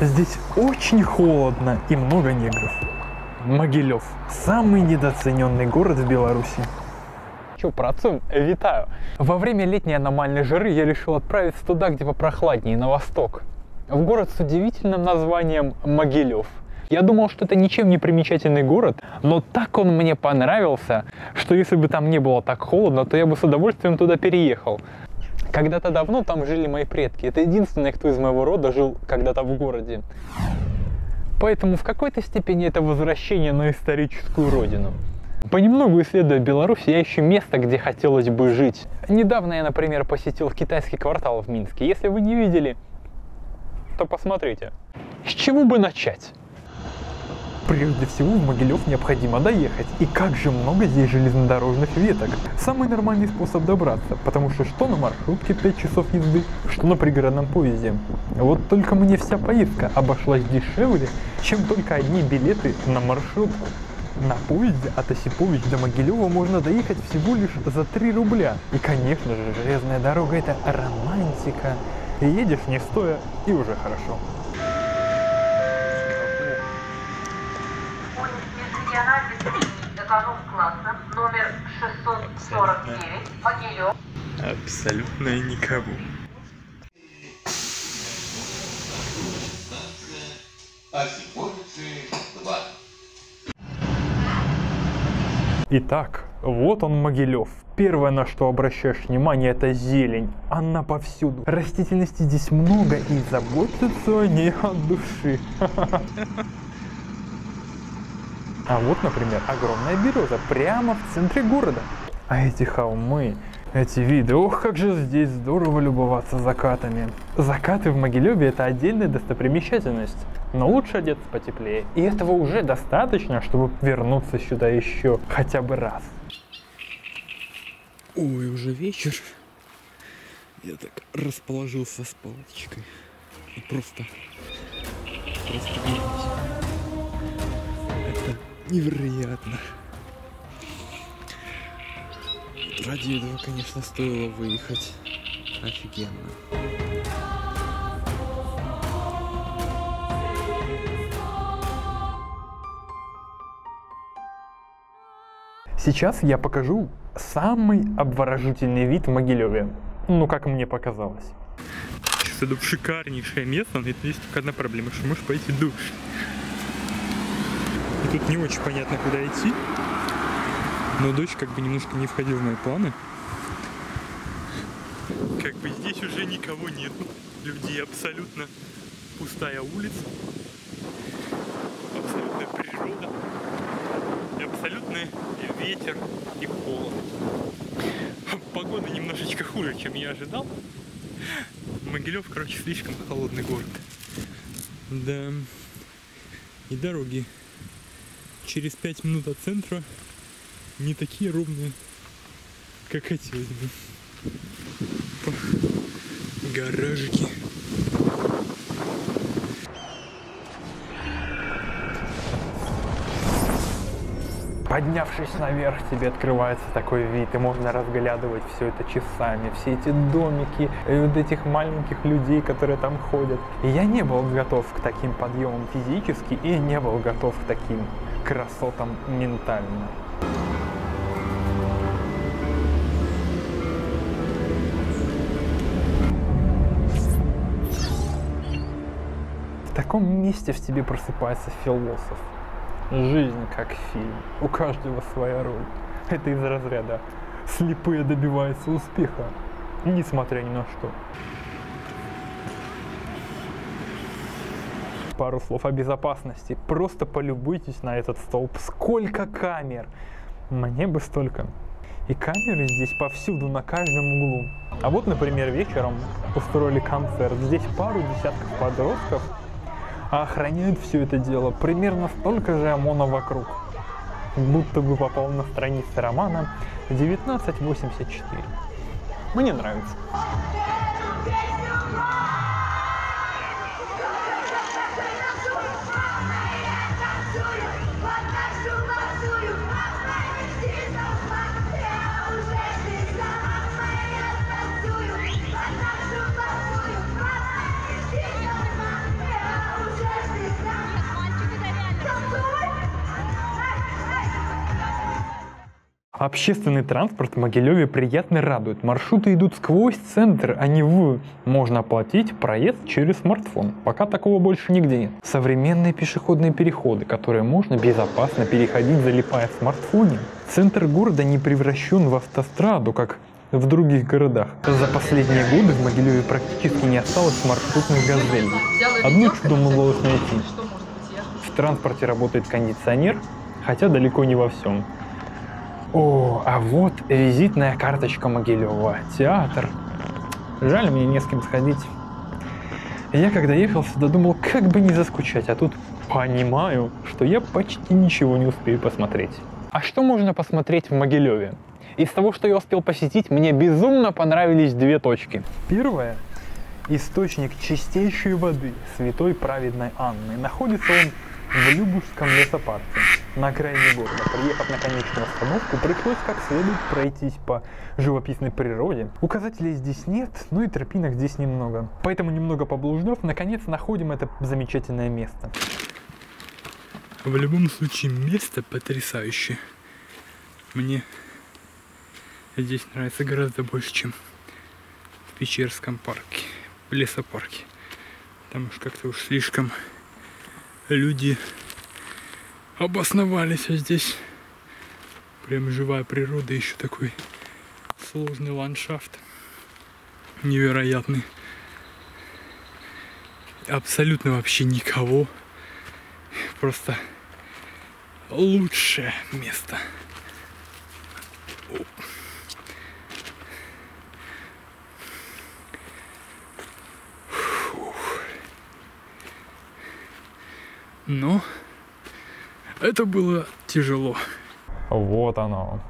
Здесь очень холодно и много негров. Могилев – самый недооцененный город в Беларуси. Чё, працуем? Витаю! Во время летней аномальной жары я решил отправиться туда, где попрохладнее, на восток. В город с удивительным названием Могилев. Я думал, что это ничем не примечательный город, но так он мне понравился, что если бы там не было так холодно, то я бы с удовольствием туда переехал. Когда-то давно там жили мои предки. Это единственный, кто из моего рода жил когда-то в городе. Поэтому в какой-то степени это возвращение на историческую родину. Понемногу исследуя Беларусь, я ищу место, где хотелось бы жить. Недавно я, например, посетил китайский квартал в Минске. Если вы не видели, то посмотрите. С чего бы начать? Прежде всего в Могилев необходимо доехать. И как же много здесь железнодорожных веток. Самый нормальный способ добраться, потому что на маршрутке 5 часов езды, что на пригородном поезде. Вот только мне вся поездка обошлась дешевле, чем только одни билеты на маршрутку. На поезде от Осипович до Могилева можно доехать всего лишь за 3 рубля. И, конечно же, железная дорога – это романтика. И едешь не стоя, и уже хорошо. Эконом-класса, номер 649, Могилев. Абсолютно никого. Итак, вот он Могилев. Первое, на что обращаешь внимание, это зелень. Она повсюду. Растительности здесь много, и заботятся о ней от души. А вот, например, огромная береза прямо в центре города. А эти холмы, эти виды, ох, как же здесь здорово любоваться закатами. Закаты в Могилеве – это отдельная достопримечательность. Но лучше одеться потеплее. И этого уже достаточно, чтобы вернуться сюда еще хотя бы раз. Ой, уже вечер. Я так расположился с палочкой. И просто это невероятно. Ради этого, конечно, стоило выехать. Офигенно. Сейчас я покажу самый обворожительный вид в Могилеве. Ну, как мне показалось. Сейчас иду в шикарнейшее место, но есть только одна проблема, что можешь пойти в душ. И тут не очень понятно, куда идти. Но дождь как бы немножко не входил в мои планы. Как бы здесь уже никого нету. Людей абсолютно пустая улица. Абсолютная природа. И абсолютный ветер и холод. Погода немножечко хуже, чем я ожидал. Могилев, короче, слишком холодный город. Да. И дороги через 5 минут от центра не такие ровные, как хотелось бы. Гаражики. Поднявшись наверх, тебе открывается такой вид, и можно разглядывать все это часами, все эти домики, и вот этих маленьких людей, которые там ходят. И я не был готов к таким подъемам физически, и не был готов к таким красотам ментально. В таком месте в тебе просыпается философ. Жизнь как фильм, у каждого своя роль. Это из разряда «слепые добиваются успеха, несмотря ни на что». Пару слов о безопасности. Просто полюбуйтесь на этот столб. Сколько камер! Мне бы столько. И камеры здесь повсюду, на каждом углу. А вот, например, вечером устроили концерт. Здесь пару десятков подростков, а охраняют все это дело примерно столько же ОМОНа вокруг. Будто бы попал на страницы романа 1984. Мне нравится. Общественный транспорт в Могилеве приятно радует. Маршруты идут сквозь центр, а не в. Можно оплатить проезд через смартфон. Пока такого больше нигде нет. Современные пешеходные переходы, которые можно безопасно переходить, залипая в смартфоне. Центр города не превращен в автостраду, как в других городах. За последние годы в Могилеве практически не осталось маршрутных газелей. Одно чудо удалось найти. В транспорте работает кондиционер, хотя далеко не во всем. О, а вот визитная карточка Могилева. Театр. Жаль, мне не с кем сходить. Я когда ехал сюда, думал, как бы не заскучать, а тут понимаю, что я почти ничего не успею посмотреть. А что можно посмотреть в Могилеве? Из того, что я успел посетить, мне безумно понравились две точки. Первая – источник чистейшей воды Святой Праведной Анны. Находится он в Любушском лесопарке, на окраине города. Приехав на конечную остановку, пришлось как следует пройтись по живописной природе. Указателей здесь нет, но и тропинок здесь немного. Поэтому, немного поблуждав, наконец находим это замечательное место. В любом случае, место потрясающее. Мне здесь нравится гораздо больше, чем в Печерском парке, в лесопарке. Потому что как-то уж слишком люди обосновались, а здесь прям живая природа, еще такой сложный ландшафт, невероятный. Абсолютно вообще никого, просто лучшее место. Но это было тяжело. Вот оно.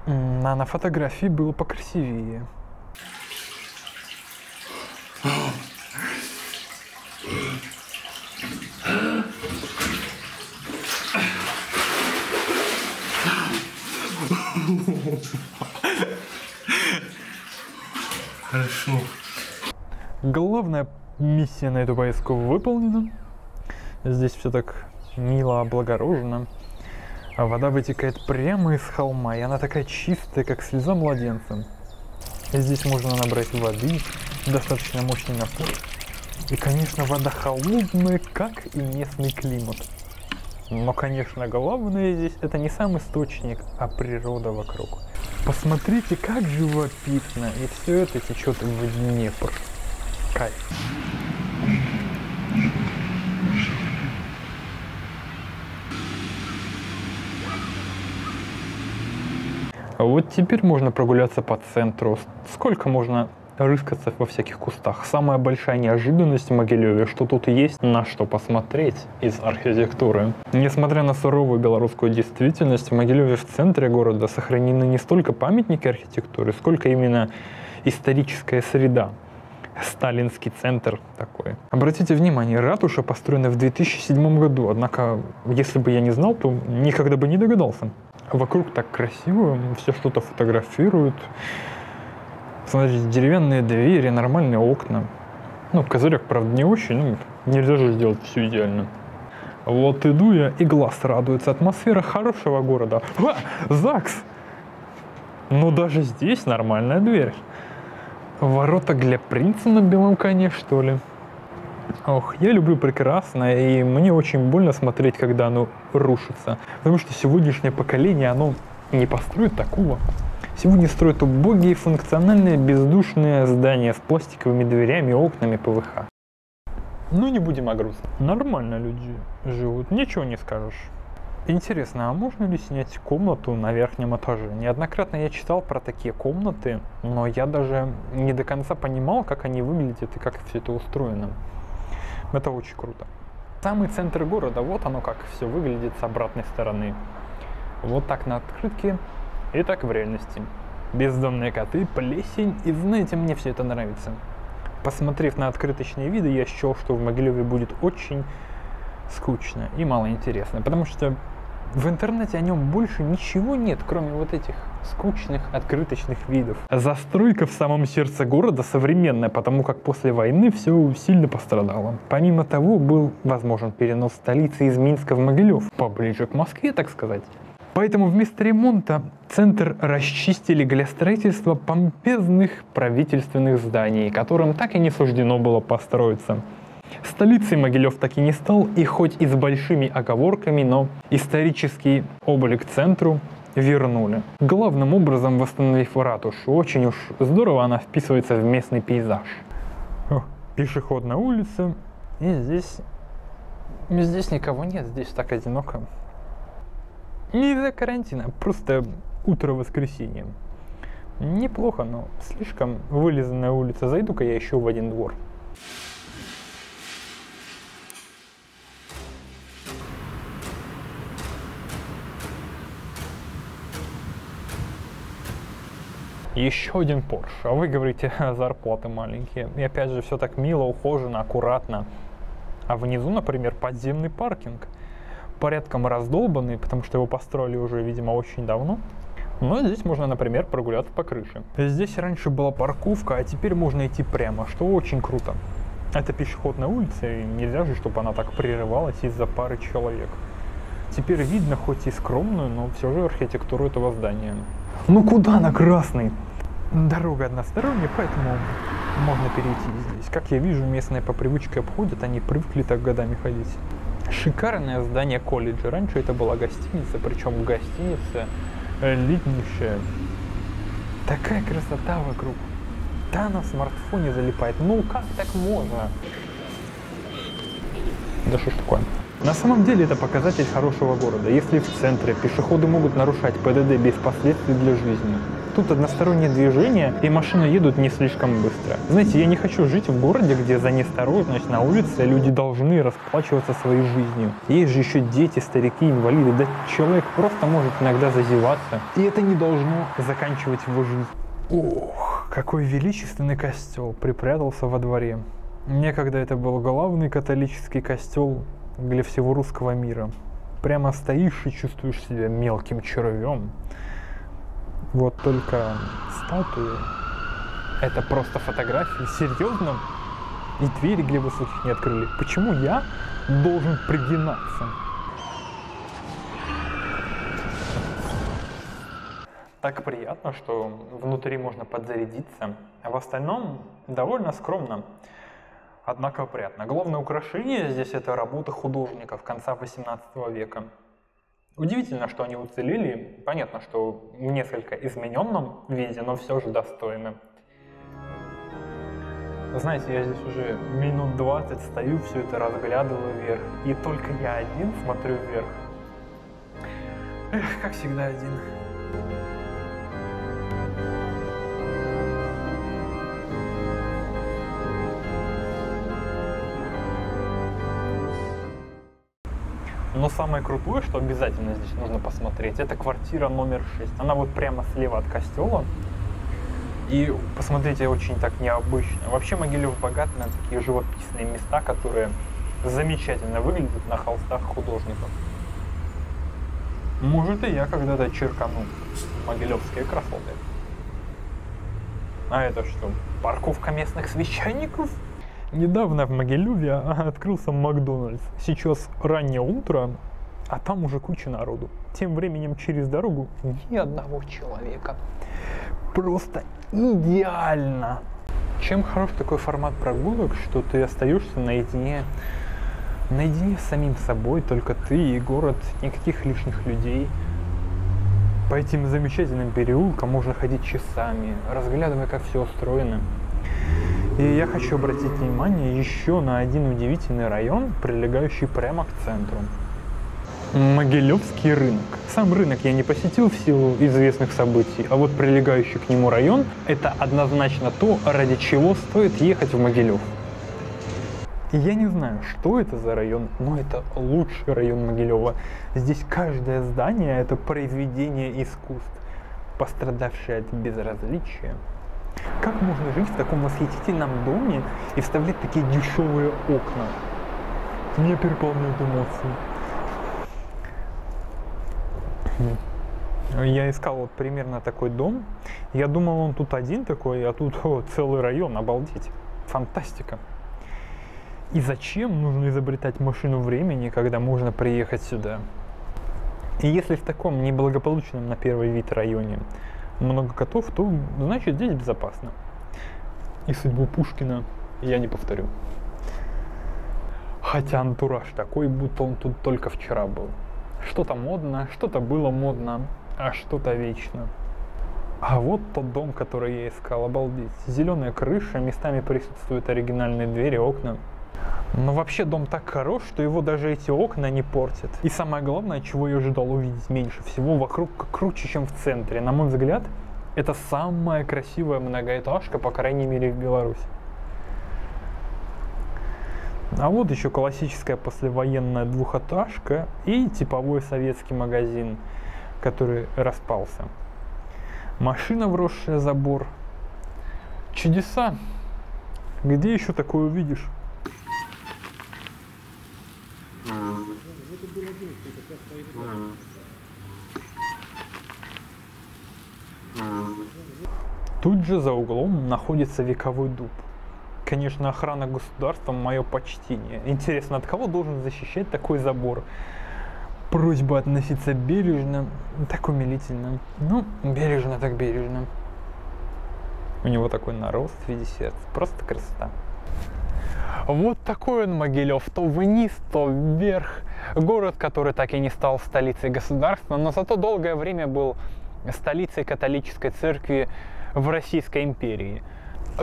А на фотографии было покрасивее. Хорошо. Главная миссия на эту поездку выполнена. Здесь все так мило облагорожено. А вода вытекает прямо из холма, и она такая чистая, как слеза младенца. И здесь можно набрать воды, достаточно мощный напор. И, конечно, вода холодная, как и местный климат. Но, конечно, главное здесь это не сам источник, а природа вокруг. Посмотрите, как живописно, и все это течет в Днепр. Кайф. Вот теперь можно прогуляться по центру. Сколько можно рыскаться во всяких кустах. Самая большая неожиданность в Могилеве, что тут есть на что посмотреть из архитектуры. Несмотря на суровую белорусскую действительность, в Могилеве в центре города сохранены не столько памятники архитектуры, сколько именно историческая среда. Сталинский центр такой. Обратите внимание, ратуша построена в 2007 году, однако, если бы я не знал, то никогда бы не догадался. Вокруг так красиво, все что-то фотографируют. Смотрите, деревянные двери, нормальные окна. Ну, козырек, правда, не очень, ну, нельзя же сделать все идеально. Вот иду я, и глаз радуется. Атмосфера хорошего города. ЗАГС! Но даже здесь нормальная дверь. Ворота для принца на белом коне, что ли? Ох, я люблю прекрасное, и мне очень больно смотреть, когда оно рушится. Потому что сегодняшнее поколение, оно не построит такого. Сегодня строят убогие, функциональные, бездушные здания с пластиковыми дверями и окнами ПВХ. Ну, не будем о грустном. Нормально люди живут, ничего не скажешь. Интересно, а можно ли снять комнату на верхнем этаже? Неоднократно я читал про такие комнаты, но я даже не до конца понимал, как они выглядят и как все это устроено. Это очень круто. Самый центр города, вот оно как все выглядит с обратной стороны. Вот так на открытке и так в реальности. Бездомные коты, плесень, и знаете, мне все это нравится. Посмотрев на открыточные виды, я счел, что в Могилеве будет очень скучно и малоинтересно, потому что в интернете о нем больше ничего нет, кроме вот этих скучных открыточных видов. Застройка в самом сердце города современная, потому как после войны все сильно пострадало. Помимо того, был возможен перенос столицы из Минска в Могилев, поближе к Москве, так сказать. Поэтому вместо ремонта центр расчистили для строительства помпезных правительственных зданий, которым так и не суждено было построиться. Столицей Могилев так и не стал, и хоть и с большими оговорками, но исторический облик центру вернули. Главным образом восстановив ратушу. Очень уж здорово она вписывается в местный пейзаж. О, пешеходная улица. И здесь никого нет, здесь так одиноко. Не из-за карантина, просто утро воскресенья. Неплохо, но слишком вылизанная улица. Зайду-ка я еще в один двор. Еще один Porsche, а вы говорите, зарплаты маленькие. И опять же, все так мило, ухожено, аккуратно. А внизу, например, подземный паркинг. Порядком раздолбанный, потому что его построили уже, видимо, очень давно. Но здесь можно, например, прогуляться по крыше. Здесь раньше была парковка, а теперь можно идти прямо, что очень круто. Это пешеходная улица, и нельзя же, чтобы она так прерывалась из-за пары человек. Теперь видно хоть и скромную, но все же архитектуру этого здания. Ну куда на красный? Дорога односторонняя, поэтому можно перейти здесь. Как я вижу, местные по привычке обходят, они привыкли так годами ходить. Шикарное здание колледжа. Раньше это была гостиница, причем гостиница элитнейшая. Такая красота вокруг. Да, на смартфоне залипает. Ну как так можно? Да что ж такое? На самом деле это показатель хорошего города. Если в центре пешеходы могут нарушать ПДД без последствий для жизни. Тут одностороннее движение, и машины едут не слишком быстро. Знаете, я не хочу жить в городе, где за неосторожность на улице люди должны расплачиваться своей жизнью. Есть же еще дети, старики, инвалиды. Да человек просто может иногда зазеваться. И это не должно заканчивать его жизнь. Ох, какой величественный костел припрятался во дворе. Некогда это был главный католический костел для всего русского мира. Прямо стоишь и чувствуешь себя мелким червем. Вот только статуи — это просто фотографии. Серьезно? И двери для высоких не открыли. Почему я должен пригинаться? Так приятно, что внутри можно подзарядиться, а в остальном довольно скромно. Однако опрятно. Главное украшение здесь — это работа художников конца 18 века. Удивительно, что они уцелели. Понятно, что в несколько измененном виде, но все же достойно. Знаете, я здесь уже минут 20 стою, все это разглядываю вверх, и только я один смотрю вверх. Эх, как всегда один. Но самое крутое, что обязательно здесь нужно посмотреть, это квартира номер 6. Она вот прямо слева от костела. И посмотрите, очень так необычно. Вообще Могилев богат на такие живописные места, которые замечательно выглядят на холстах художников. Может, и я когда-то черкану могилевские красоты. А это что, парковка местных священников? Недавно в Могилеве открылся Макдональдс. Сейчас раннее утро, а там уже куча народу. Тем временем через дорогу ни одного человека. Просто идеально. Чем хорош такой формат прогулок, что ты остаешься наедине с самим собой, только ты и город, никаких лишних людей. По этим замечательным переулкам можно ходить часами, разглядывая, как все устроено. И я хочу обратить внимание еще на один удивительный район, прилегающий прямо к центру. Могилевский рынок. Сам рынок я не посетил в силу известных событий, а вот прилегающий к нему район – это однозначно то, ради чего стоит ехать в Могилев. И я не знаю, что это за район, но это лучший район Могилева. Здесь каждое здание – это произведение искусств, пострадавшее от безразличия. Как можно жить в таком восхитительном доме и вставлять такие дешевые окна? Меня переполняют эмоции. Я искал вот примерно такой дом. Я думал, он тут один такой, а тут целый район. Обалдеть. Фантастика. И зачем нужно изобретать машину времени, когда можно приехать сюда? И если в таком неблагополучном на первый вид районе много котов, то значит здесь безопасно. И судьбу Пушкина я не повторю. Хотя антураж такой, будто он тут только вчера был. Что-то модно, что-то было модно, а что-то вечно. А вот тот дом, который я искал, обалдеть. Зеленая крыша, местами присутствуют оригинальные двери, окна. Но вообще дом так хорош, что его даже эти окна не портят. И самое главное, чего я ожидал увидеть меньше всего, вокруг круче, чем в центре. На мой взгляд, это самая красивая многоэтажка, по крайней мере, в Беларуси. А вот еще классическая послевоенная двухэтажка и типовой советский магазин, который распался. Машина, вросшая в забор. Чудеса. Где еще такое увидишь? Тут же за углом находится вековой дуб. Конечно, охрана государства — мое почтение. Интересно, от кого должен защищать такой забор? Просьба относиться бережно, так умилительно. Ну, бережно так бережно. У него такой нарост в виде сердца. Просто красота. Вот такой он, Могилев, то вниз, то вверх. Город, который так и не стал столицей государства, но зато долгое время был столицей католической церкви в Российской империи.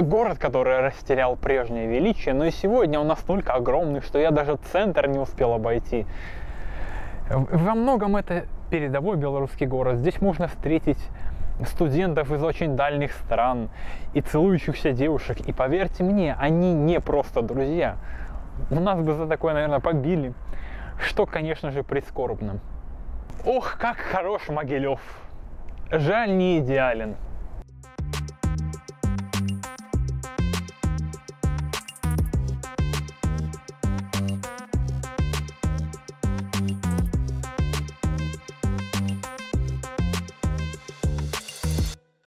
Город, который растерял прежнее величие, но и сегодня он настолько огромный, что я даже центр не успел обойти. Во многом это передовой белорусский город. Здесь можно встретить студентов из очень дальних стран и целующихся девушек. И поверьте мне, они не просто друзья. У нас бы за такое, наверное, побили. Что, конечно же, прискорбно. Ох, как хорош Могилев. Жаль, не идеален.